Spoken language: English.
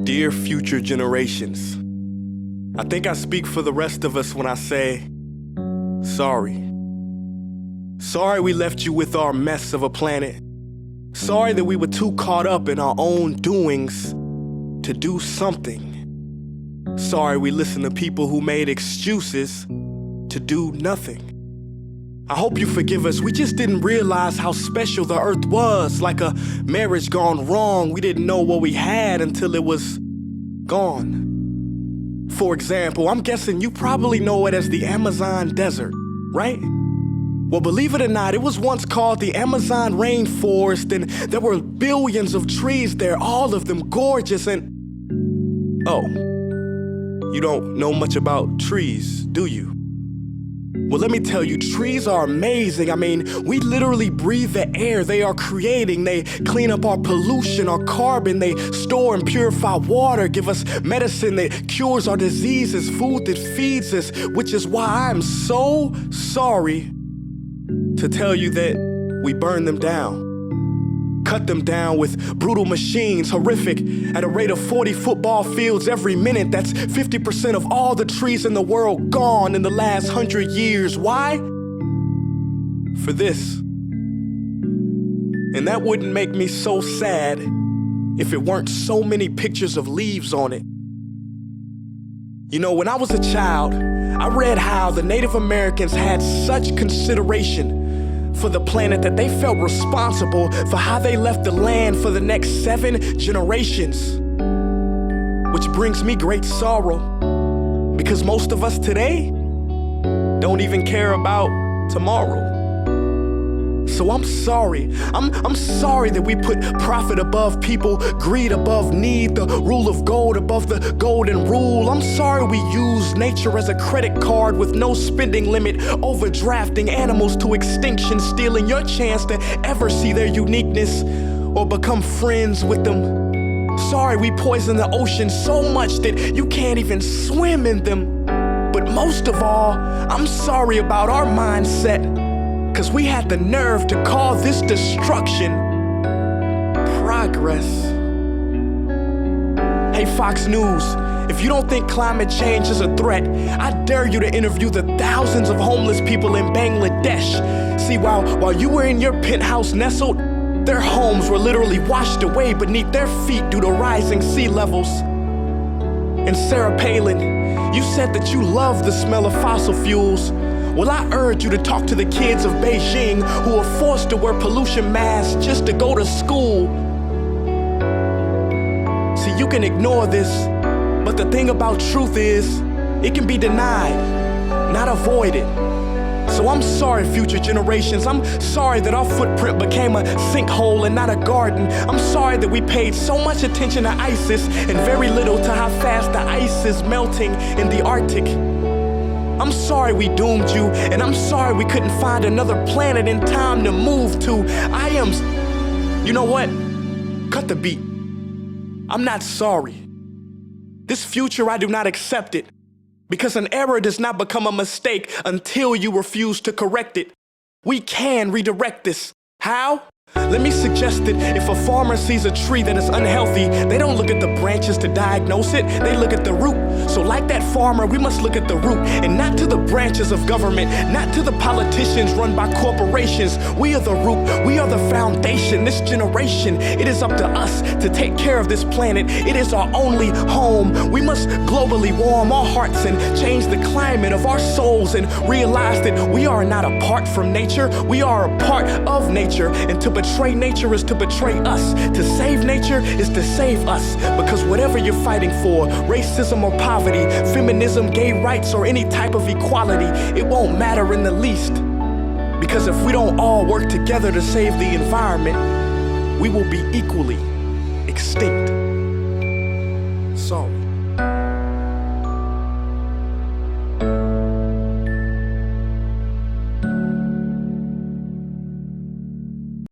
Dear future generations, I think I speak for the rest of us when I say, sorry. Sorry we left you with our mess of a planet. Sorry that we were too caught up in our own doings to do something. Sorry we listened to people who made excuses to do nothing. I hope you forgive us. We just didn't realize how special the earth was. Like a marriage gone wrong, we didn't know what we had until it was gone. For example, I'm guessing you probably know it as the Amazon desert, right? Well, believe it or not, it was once called the Amazon rainforest, and there were billions of trees there, all of them gorgeous. And oh, you don't know much about trees, do you? Well, let me tell you, trees are amazing. I mean, we literally breathe the air they are creating. They clean up our pollution, our carbon. They store and purify water, give us medicine that cures our diseases, food that feeds us, which is why I'm so sorry to tell you that we burn them down. Cut them down with brutal machines, horrific, at a rate of 40 football fields every minute. That's 50% of all the trees in the world gone in the last 100 years. Why? For this. And that wouldn't make me so sad if it weren't so many pictures of leaves on it. You know, when I was a child, I read how the Native Americans had such consideration for the planet that they felt responsible for how they left the land for the next 7 generations. Which brings me great sorrow, because most of us today don't even care about tomorrow. So I'm sorry. I'm sorry that we put profit above people, greed above need, the rule of gold above the golden rule. I'm sorry we use nature as a credit card with no spending limit, overdrafting animals to extinction, stealing your chance to ever see their uniqueness or become friends with them. Sorry we poison the ocean so much that you can't even swim in them. But most of all, I'm sorry about our mindset, 'cause we had the nerve to call this destruction progress. Hey Fox News, if you don't think climate change is a threat, I dare you to interview the thousands of homeless people in Bangladesh. See, while you were in your penthouse nestled, their homes were literally washed away beneath their feet due to rising sea levels. And Sarah Palin, you said that you love the smell of fossil fuels. Well, I urge you to talk to the kids of Beijing who are forced to wear pollution masks just to go to school. See, you can ignore this, but the thing about truth is, it can be denied, not avoided. So I'm sorry, future generations. I'm sorry that our footprint became a sinkhole and not a garden. I'm sorry that we paid so much attention to ISIS and very little to how fast the ice is melting in the Arctic. I'm sorry we doomed you, and I'm sorry we couldn't find another planet in time to move to. You know what? Cut the beat. I'm not sorry. This future, I do not accept it, because an error does not become a mistake until you refuse to correct it. We can redirect this. How? Let me suggest that if a farmer sees a tree that is unhealthy, they don't look at the branches to diagnose it, they look at the root. So like that farmer, we must look at the root, and not to the branches of government, not to the politicians run by corporations. We are the root, we are the foundation. This generation, it is up to us to take care of this planet. It is our only home. We must globally warm our hearts and change the climate of our souls and realize that we are not apart from nature, we are a part of nature. And to betray nature is to betray us. To save nature is to save us. Because whatever you're fighting for, racism or poverty, feminism, gay rights, or any type of equality, it won't matter in the least. Because if we don't all work together to save the environment, we will be equally extinct. Sorry.